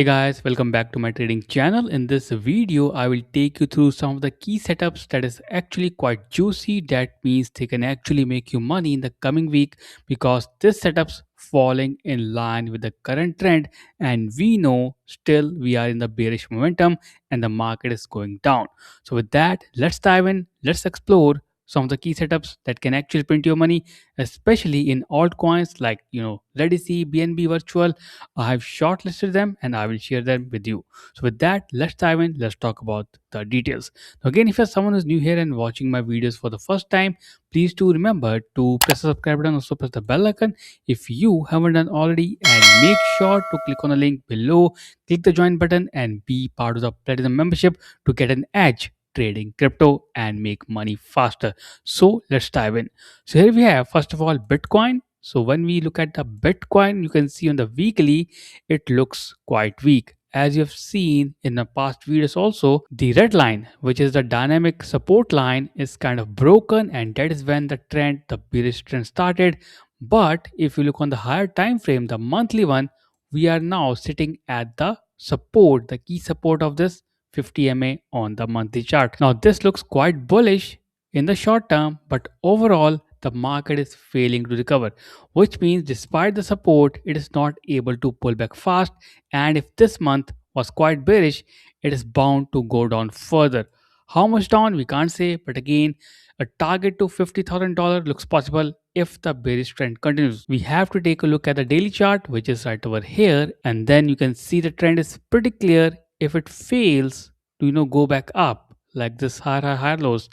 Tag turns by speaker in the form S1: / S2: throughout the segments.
S1: Hey guys, welcome back to my trading channel. In this video, I will take you through some of the key setups that is actually quite juicy. That means they can actually make you money in the coming week because this setup's falling in line with the current trend and we know still we are in the bearish momentum and the market is going down. So with that, let's dive in. Let's explore some of the key setups that can actually print your money, especially in altcoins like Redisi, BNB Virtual. I have shortlisted them and I will share them with you. So, with that, let's dive in. Let's talk about the details. Now, again, if you're someone who's new here and watching my videos for the first time, please do remember to press the subscribe button, also press the bell icon if you haven't done already, and make sure to click on the link below, click the join button, and be part of the Platinum membership to get an edge trading crypto and make money faster. So let's dive in. So here we have first of all Bitcoin. So when we look at the Bitcoin, you can see on the weekly it looks quite weak. As you have seen in the past videos also, the red line, which is the dynamic support line, is kind of broken, and that is when the bearish trend started. But if you look on the higher time frame, the monthly one, we are now sitting at the support, the key support of this 50 MA on the monthly chart. Now this looks quite bullish in the short term, but overall the market is failing to recover, which means despite the support, it is not able to pull back fast. And if this month was quite bearish, it is bound to go down further. How much down we can't say, but again, a target to $50,000 looks possible if the bearish trend continues. We have to take a look at the daily chart, which is right over here, and then you can see the trend is pretty clear. If it fails to go back up like this higher lows,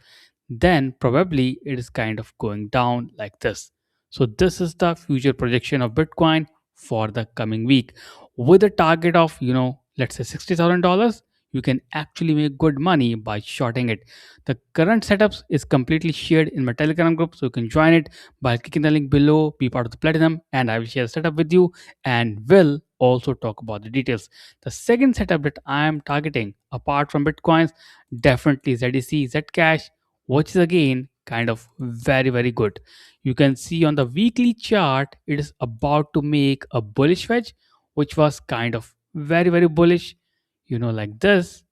S1: then probably it is kind of going down like this. So this is the future projection of Bitcoin for the coming week. With a target of, let's say $60,000, you can actually make good money by shorting it. The current setups is completely shared in my Telegram group, so you can join it by clicking the link below, be part of the Platinum, and I will share the setup with you and will also talk about the details. The second setup that I am targeting, apart from Bitcoins, definitely ZDC, Zcash, which is again kind of very good. You can see on the weekly chart it is about to make a bullish wedge, which was kind of very bullish, like this.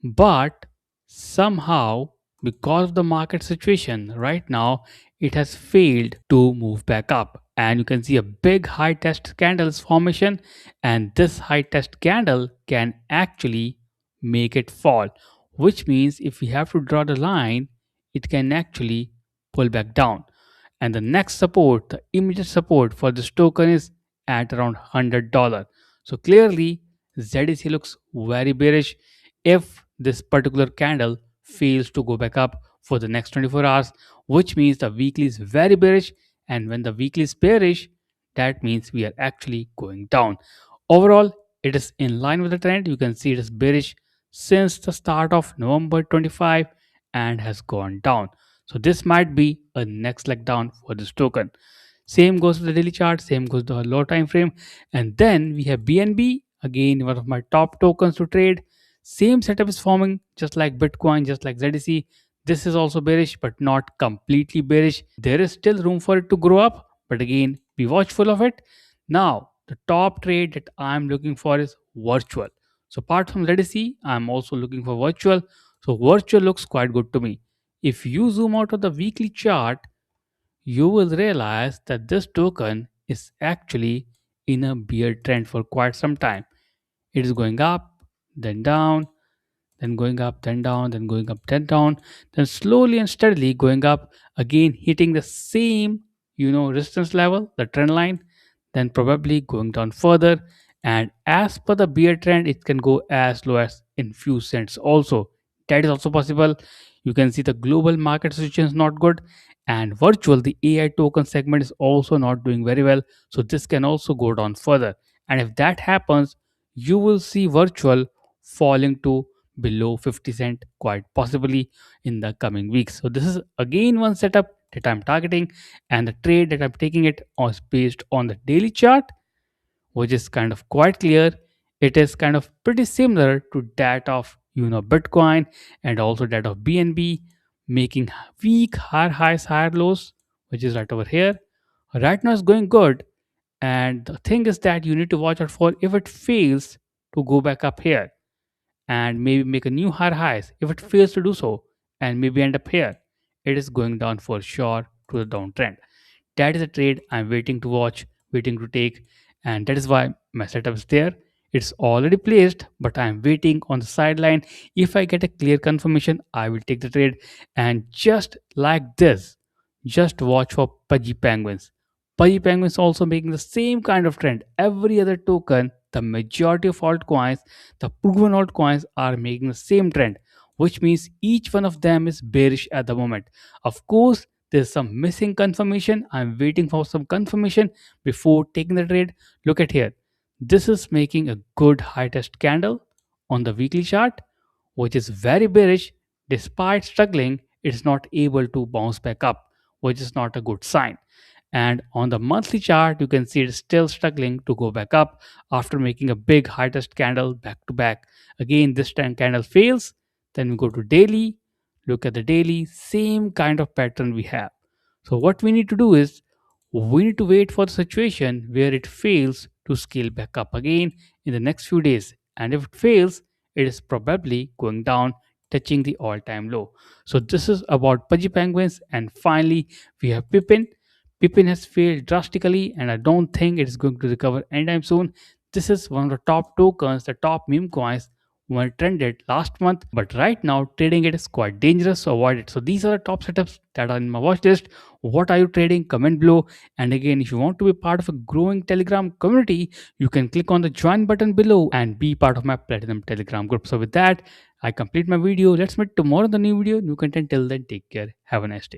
S1: But somehow, because of the market situation right now, it has failed to move back up. And you can see a big high test candles formation, and this high test candle can actually make it fall, which means if we have to draw the line, it can actually pull back down. And the next support, the immediate support for this token is at around $100. So clearly, ZDC looks very bearish if this particular candle fails to go back up for the next 24 hours, which means the weekly is very bearish. And when the weekly is bearish, that means we are actually going down. Overall, it is in line with the trend. You can see it is bearish since the start of November 25 and has gone down. So this might be a next leg down for this token. Same goes with the daily chart, same goes to the low time frame. And then we have BNB, again one of my top tokens to trade. Same setup is forming just like Bitcoin, just like ZDC. This is also bearish, but not completely bearish. There is still room for it to grow up, but again, be watchful of it. Now, the top trade that I'm looking for is virtual. So apart from ZDC, I'm also looking for virtual. So virtual looks quite good to me. If you zoom out of the weekly chart, you will realize that this token is actually in a bear trend for quite some time. It is going up, then down, then going up, then down, then going up, then down, then slowly and steadily going up, again hitting the same, resistance level, the trend line, then probably going down further. And as per the bear trend, it can go as low as in few cents also. That is also possible. You can see the global market situation is not good, and virtual, the AI token segment is also not doing very well. So this can also go down further. And if that happens, you will see virtual falling to below 50 cent quite possibly in the coming weeks. So this is again one setup that I'm targeting, and the trade that I'm taking it is based on the daily chart, which is kind of quite clear. It is kind of pretty similar to that of Bitcoin and also that of BNB, making weak higher highs, higher lows, which is right over here. Right now it's going good, and the thing is that you need to watch out for if it fails to go back up here and maybe make a new higher highs. If it fails to do so and maybe end up here, it is going down for sure to the downtrend. That is a trade I'm waiting to watch, waiting to take, and that is why my setup is there. It's already placed, but I'm waiting on the sideline. If I get a clear confirmation, I will take the trade. And just like this, just watch for Pudgy Penguins. Pudgy Penguins also making the same kind of trend. Every other token, the majority of altcoins, the proven altcoins are making the same trend, which means each one of them is bearish at the moment. Of course, there's some missing confirmation. I'm waiting for some confirmation before taking the trade. Look at here. This is making a good high test candle on the weekly chart, which is very bearish. Despite struggling, it's not able to bounce back up, which is not a good sign. And on the monthly chart, you can see it's still struggling to go back up after making a big high test candle back to back. Again, this time candle fails. Then we go to daily. Look at the daily, same kind of pattern we have. So, what we need to do is we need to wait for the situation where it fails to scale back up again in the next few days. And if it fails, it is probably going down, touching the all time low. So, this is about Pudgy Penguins. And finally, we have Pippin. Pippin has failed drastically, and I don't think it is going to recover anytime soon. This is one of the top tokens, the top meme coins when it trended last month, but right now trading it is quite dangerous, so avoid it. So these are the top setups that are in my watch list. What are you trading? Comment below. And again, if you want to be part of a growing Telegram community, you can click on the join button below and be part of my Platinum Telegram group. So with that, I complete my video. Let's meet tomorrow in the new video, new content. Till then, take care. Have a nice day.